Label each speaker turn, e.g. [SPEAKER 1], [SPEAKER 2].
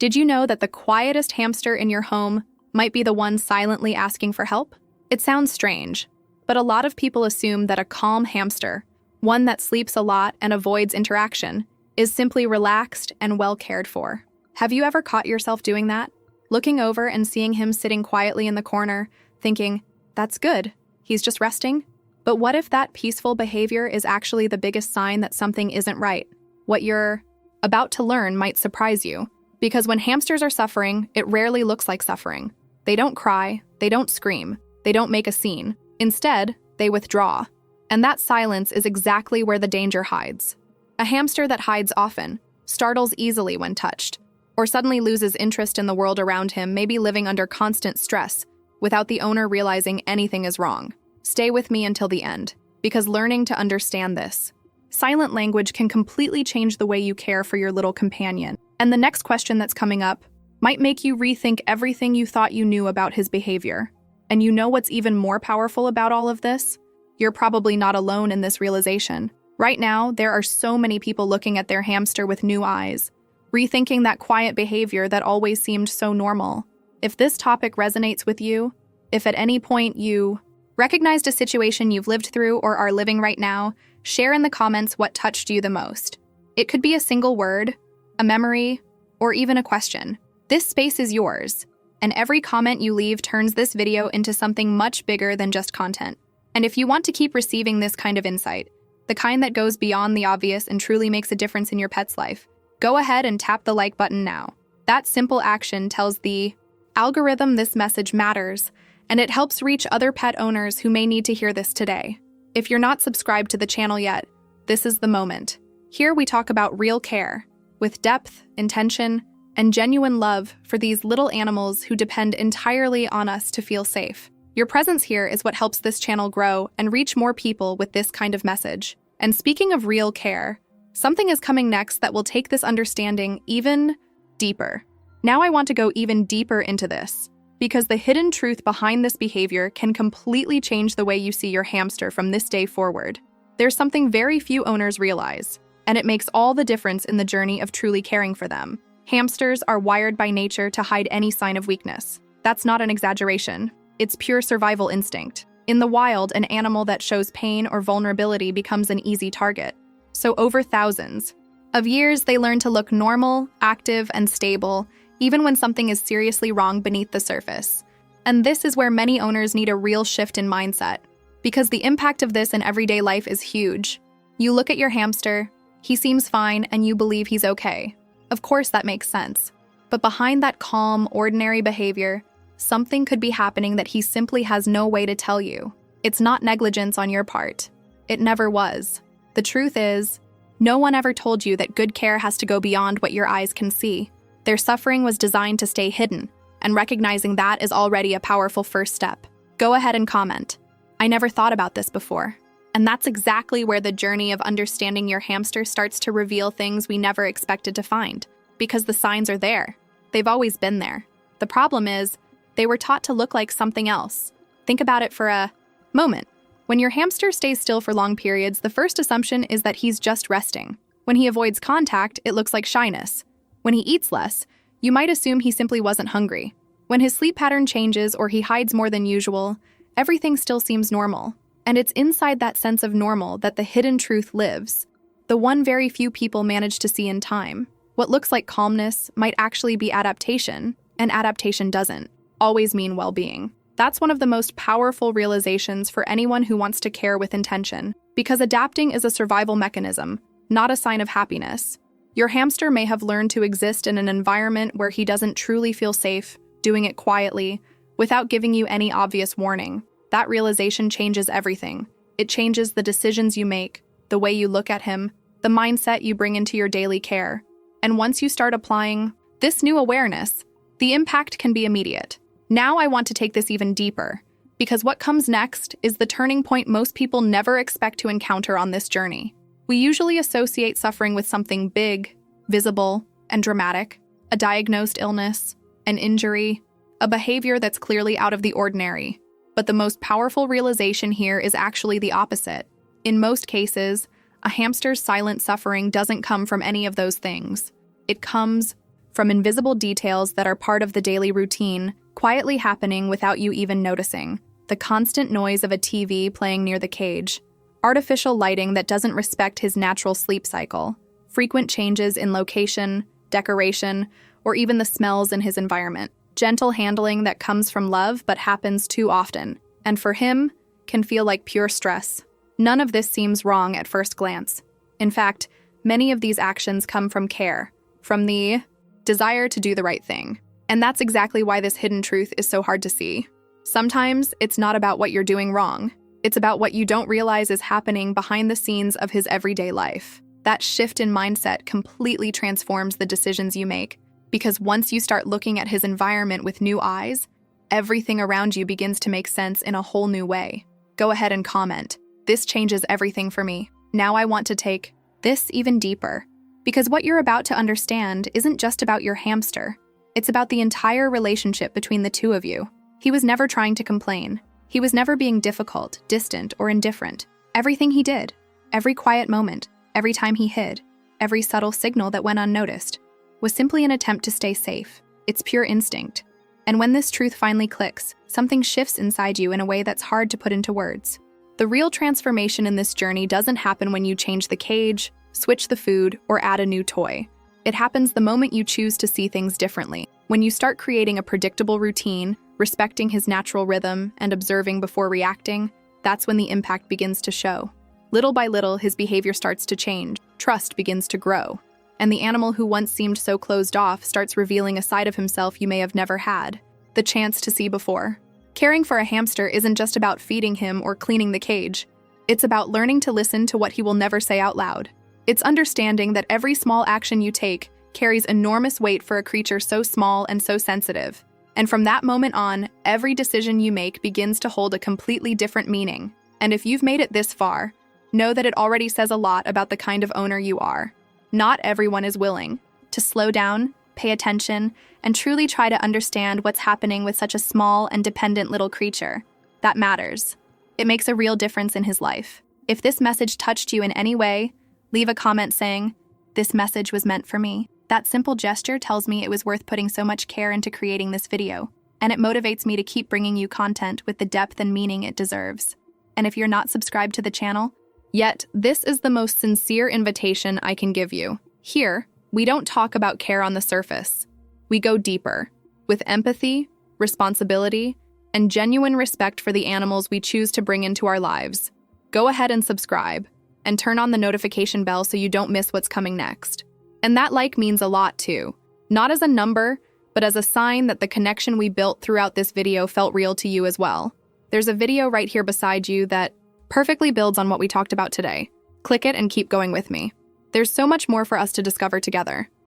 [SPEAKER 1] Did you know that the quietest hamster in your home might be the one silently asking for help? It sounds strange, but a lot of people assume that a calm hamster, one that sleeps a lot and avoids interaction, is simply relaxed and well cared for. Have you ever caught yourself doing that? Looking over and seeing him sitting quietly in the corner, thinking, "That's good, he's just resting"? But what if that peaceful behavior is actually the biggest sign that something isn't right? What you're about to learn might surprise you, because when hamsters are suffering, it rarely looks like suffering. They don't cry, they don't scream, they don't make a scene. Instead, they withdraw. And that silence is exactly where the danger hides. A hamster that hides often, startles easily when touched, or suddenly loses interest in the world around him may be living under constant stress, without the owner realizing anything is wrong. Stay with me until the end, because learning to understand this silent language can completely change the way you care for your little companion. And the next question that's coming up might make you rethink everything you thought you knew about his behavior. And you know what's even more powerful about all of this? You're probably not alone in this realization. Right now, there are so many people looking at their hamster with new eyes, rethinking that quiet behavior that always seemed so normal. If this topic resonates with you, if at any point you recognized a situation you've lived through or are living right now, share in the comments what touched you the most. It could be a single word, a memory, or even a question. This space is yours, and every comment you leave turns this video into something much bigger than just content. And if you want to keep receiving this kind of insight, the kind that goes beyond the obvious and truly makes a difference in your pet's life, go ahead and tap the like button now. That simple action tells the algorithm this message matters, and it helps reach other pet owners who may need to hear this today. If you're not subscribed to the channel yet, this is the moment. Here we talk about real care, with depth, intention, and genuine love for these little animals who depend entirely on us to feel safe. Your presence here is what helps this channel grow and reach more people with this kind of message. And speaking of real care, something is coming next that will take this understanding even deeper. Now I want to go even deeper into this, because the hidden truth behind this behavior can completely change the way you see your hamster from this day forward. There's something very few owners realize, and it makes all the difference in the journey of truly caring for them. Hamsters are wired by nature to hide any sign of weakness. That's not an exaggeration. It's pure survival instinct. In the wild, an animal that shows pain or vulnerability becomes an easy target. So over thousands of years, they learn to look normal, active, and stable, even when something is seriously wrong beneath the surface. And this is where many owners need a real shift in mindset, because the impact of this in everyday life is huge. You look at your hamster, he seems fine, and you believe he's okay. Of course, that makes sense. But behind that calm, ordinary behavior, something could be happening that he simply has no way to tell you. It's not negligence on your part. It never was. The truth is, no one ever told you that good care has to go beyond what your eyes can see. Their suffering was designed to stay hidden, and recognizing that is already a powerful first step. Go ahead and comment, "I never thought about this before." And that's exactly where the journey of understanding your hamster starts to reveal things we never expected to find, because the signs are there. They've always been there. The problem is, they were taught to look like something else. Think about it for a moment. When your hamster stays still for long periods, the first assumption is that he's just resting. When he avoids contact, it looks like shyness. When he eats less, you might assume he simply wasn't hungry. When his sleep pattern changes or he hides more than usual, everything still seems normal. And it's inside that sense of normal that the hidden truth lives, the one very few people manage to see in time. What looks like calmness might actually be adaptation, and adaptation doesn't always mean well-being. That's one of the most powerful realizations for anyone who wants to care with intention, because adapting is a survival mechanism, not a sign of happiness. Your hamster may have learned to exist in an environment where he doesn't truly feel safe, doing it quietly, without giving you any obvious warning. That realization changes everything. It changes the decisions you make, the way you look at him, the mindset you bring into your daily care. And once you start applying this new awareness, the impact can be immediate. Now I want to take this even deeper, because what comes next is the turning point most people never expect to encounter on this journey. We usually associate suffering with something big, visible, and dramatic, a diagnosed illness, an injury, a behavior that's clearly out of the ordinary. But the most powerful realization here is actually the opposite. In most cases, a hamster's silent suffering doesn't come from any of those things. It comes from invisible details that are part of the daily routine, quietly happening without you even noticing. The constant noise of a TV playing near the cage, artificial lighting that doesn't respect his natural sleep cycle, frequent changes in location, decoration, or even the smells in his environment. Gentle handling that comes from love but happens too often, and for him, can feel like pure stress. None of this seems wrong at first glance. In fact, many of these actions come from care, from the desire to do the right thing. And that's exactly why this hidden truth is so hard to see. Sometimes it's not about what you're doing wrong. It's about what you don't realize is happening behind the scenes of his everyday life. That shift in mindset completely transforms the decisions you make, because once you start looking at his environment with new eyes, everything around you begins to make sense in a whole new way. Go ahead and comment. This changes everything for me. Now I want to take this even deeper, because what you're about to understand isn't just about your hamster. It's about the entire relationship between the two of you. He was never trying to complain. He was never being difficult, distant, or indifferent. Everything he did, every quiet moment, every time he hid, every subtle signal that went unnoticed, was simply an attempt to stay safe. It's pure instinct. And when this truth finally clicks, something shifts inside you in a way that's hard to put into words. The real transformation in this journey doesn't happen when you change the cage, switch the food, or add a new toy. It happens the moment you choose to see things differently. When you start creating a predictable routine, respecting his natural rhythm, and observing before reacting, that's when the impact begins to show. Little by little, his behavior starts to change, trust begins to grow, and the animal who once seemed so closed off starts revealing a side of himself you may have never had the chance to see before. Caring for a hamster isn't just about feeding him or cleaning the cage. It's about learning to listen to what he will never say out loud. It's understanding that every small action you take carries enormous weight for a creature so small and so sensitive. And from that moment on, every decision you make begins to hold a completely different meaning. And if you've made it this far, know that it already says a lot about the kind of owner you are. Not everyone is willing to slow down, pay attention, and truly try to understand what's happening with such a small and dependent little creature. That matters. It makes a real difference in his life. If this message touched you in any way, leave a comment saying, "This message was meant for me." That simple gesture tells me it was worth putting so much care into creating this video, and it motivates me to keep bringing you content with the depth and meaning it deserves. And if you're not subscribed to the channel yet, this is the most sincere invitation I can give you. Here, we don't talk about care on the surface. We go deeper, with empathy, responsibility, and genuine respect for the animals we choose to bring into our lives. Go ahead and subscribe, and turn on the notification bell so you don't miss what's coming next. And that like means a lot too. Not as a number, but as a sign that the connection we built throughout this video felt real to you as well. There's a video right here beside you that perfectly builds on what we talked about today. Click it and keep going with me. There's so much more for us to discover together.